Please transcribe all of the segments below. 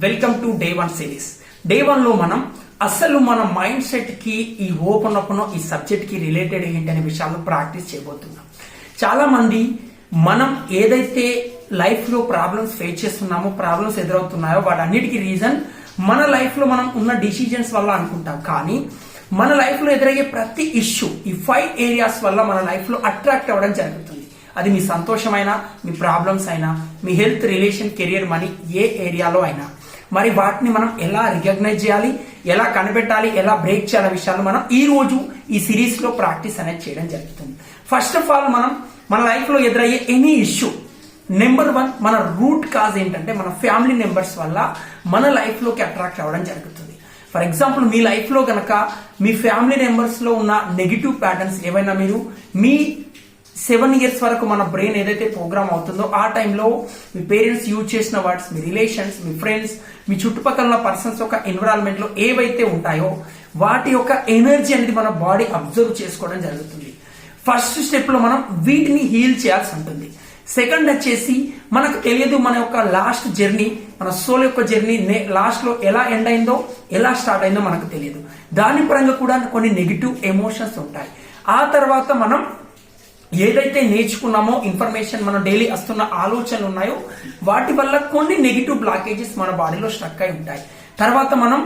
Welcome to day 1 series. Day 1 లో మనం అసలు మన మైండ్ సెట్ కి ఈ ఓపెన్ ఈ సబ్జెక్ట్ కి రిలేటెడ్ ఏంటనే విషయాలు ప్రాక్టీస్ చేయబోతున్నాం. చాలా మంది మనం ఏదైతే లైఫ్ లో ప్రాబ్లమ్స్ ఫేస్ చేస్తున్నామో, ప్రాబ్లమ్స్ ఎదురవుతున్నాయో వాటన్నిటికీ రీజన్ మన లైఫ్ లో మనం ఉన్న డిసిజన్స్ వల్ల అనుకుంటాం. కానీ మన లైఫ్ లో ఎదురయ్యే ప్రతి ఇష్యూ ఈ 5 ఏరియాస్ వల్ల మన లైఫ్ లో అట్రాక్ట్ అవ్వడం జరుగుతుంది. అది మీ సంతోషమైనా, మీ ప్రాబ్లమ్స్ అయినా, మీ హెల్త్, రిలేషన్, కెరియర్, మనీ, ఏ ఏరియాలో అయినా. మరి వాటిని మనం ఎలా రికగ్నైజ్ చేయాలి, ఎలా కనిపెట్టాలి, ఎలా బ్రేక్ చేయాలి విషయాలు మనం ఈ రోజు ఈ సిరీస్ లో ప్రాక్టీస్ అనేది చేయడం జరుగుతుంది. ఫస్ట్ ఆఫ్ ఆల్ మనం మన లైఫ్ లో ఎదురయ్యే ఎనీ ఇష్యూ నెంబర్ 1 మన రూట్ కాజ్ ఏంటంటే మన ఫ్యామిలీ మెంబర్స్ వల్ల మన లైఫ్ లోకి అట్రాక్ట్ అవ్వడం జరుగుతుంది. ఫర్ ఎగ్జాంపుల్, మీ లైఫ్ లో గనక మీ ఫ్యామిలీ మెంబర్స్ లో ఉన్న నెగిటివ్ ప్యాటర్న్స్ ఏవైనా మీరు మీ 7 ఇయర్స్ వరకు మన బ్రెయిన్ ఏదైతే ప్రోగ్రామ్ అవుతుందో ఆ టైంలో మీ పేరెంట్స్ యూజ్ చేసిన వర్డ్స్, మీ రిలేషన్స్, మీ ఫ్రెండ్స్, మీ చుట్టుపక్కల ఉన్న పర్సన్స్ యొక్క ఎన్విరాన్మెంట్ లో ఏవైతే ఉంటాయో వాటి యొక్క ఎనర్జీ అనేది మన బాడీ అబ్జర్వ్ చేసుకోవడం జరుగుతుంది. ఫస్ట్ స్టెప్ లో మనం వీటిని హీల్ చేయాల్సి ఉంటుంది. సెకండ్ వచ్చేసి మనకు తెలియదు మన యొక్క లాస్ట్ జర్నీ, మన సోల్ యొక్క జర్నీ లాస్ట్ లో ఎలా ఎండ్ అయిందో, ఎలా స్టార్ట్ అయిందో మనకు తెలియదు. దాని పరంగా కూడా కొన్ని నెగిటివ్ ఎమోషన్స్ ఉంటాయి. ఆ తర్వాత మనం ఏదైతే నేర్చుకున్నామో ఇన్ఫర్మేషన్, మన డైలీ వస్తున్న ఆలోచనలు ఉన్నాయో వాటి వల్ల కొన్ని నెగిటివ్ బ్లాకేజెస్ మన బాడీలో స్ట్రక్ అయి ఉంటాయి. తర్వాత మనం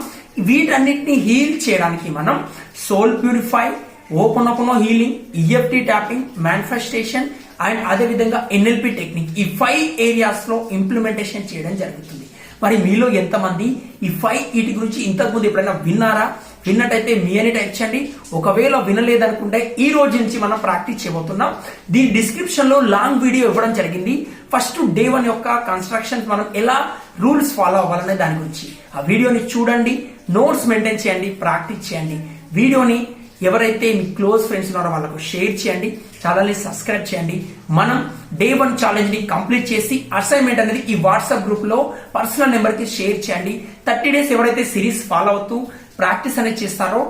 వీటన్నిటిని హీల్ చేయడానికి మనం soul purify, open healing, EFT tapping, manifestation and అదే విధంగా ఎన్ఎల్పి టెక్నిక్, ఈ 5 ఏరియాస్ లో ఇంప్లిమెంటేషన్ చేయడం జరుగుతుంది. మరి మీలో ఎంతమంది ఈ 5 వీటి గురించి ఇంతకుముందు ఎప్పుడైనా విన్నారా? విన్నట్టయితే మీ అని టైప్ చేయండి. ఒకవేళ వినలేదనుకుంటే ఈ రోజు నుంచి మనం ప్రాక్టీస్ చేయబోతున్నాం. దీని డిస్క్రిప్షన్ లో లాంగ్ వీడియో ఇవ్వడం జరిగింది. ఫస్ట్ డే 1 యొక్క కన్స్ట్రక్షన్ మనం ఎలా రూల్స్ ఫాలో అవ్వాలనే దాని గురించి ఆ వీడియోని చూడండి, నోట్స్ మెయింటైన్ చేయండి, ప్రాక్టీస్ చేయండి. వీడియోని ఎవరైతే మీ క్లోజ్ ఫ్రెండ్స్ ఉన్నారో వాళ్ళకు షేర్ చేయండి, ఛానల్ ని సబ్స్క్రైబ్ చేయండి. మనం డే 1 ఛాలెంజ్ ని కంప్లీట్ చేసి అసైన్మెంట్ అనేది ఈ వాట్సాప్ గ్రూప్ లో పర్సనల్ నెంబర్ కి షేర్ చేయండి. 30 డేస్ ఎవరైతే సిరీస్ ఫాలో అవుతూ ప్రాక్టీస్ అనేది చేస్తారో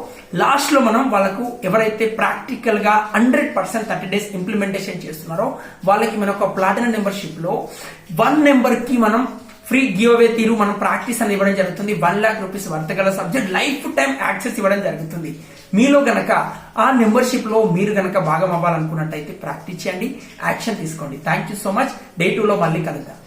లాస్ట్ లో మనం వాళ్ళకు ఎవరైతే ప్రాక్టికల్ గా 100% 30 డేస్ ఇంప్లిమెంటేషన్ చేస్తున్నారో వాళ్ళకి మన ఒక ప్లాటినం మెంబర్షిప్ లో 1 నెంబర్ కి మనం ఫ్రీ గివ్ అవే తీరు మనం ప్రాక్టీస్ అని ఇవ్వడం జరుగుతుంది. 1 lakh రూపీస్ వర్త్ గల సబ్జెక్ట్ లైఫ్ టైం యాక్సెస్ ఇవ్వడం జరుగుతుంది. మీలో గనక ఆ మెంబర్షిప్ లో మీరు గనక భాగం అవ్వాలనుకున్నట్టయితే ప్రాక్టీస్ చేయండి, యాక్షన్ తీసుకోండి. Thank you so much. Day 2 లో మళ్ళీ కలుద్దాం.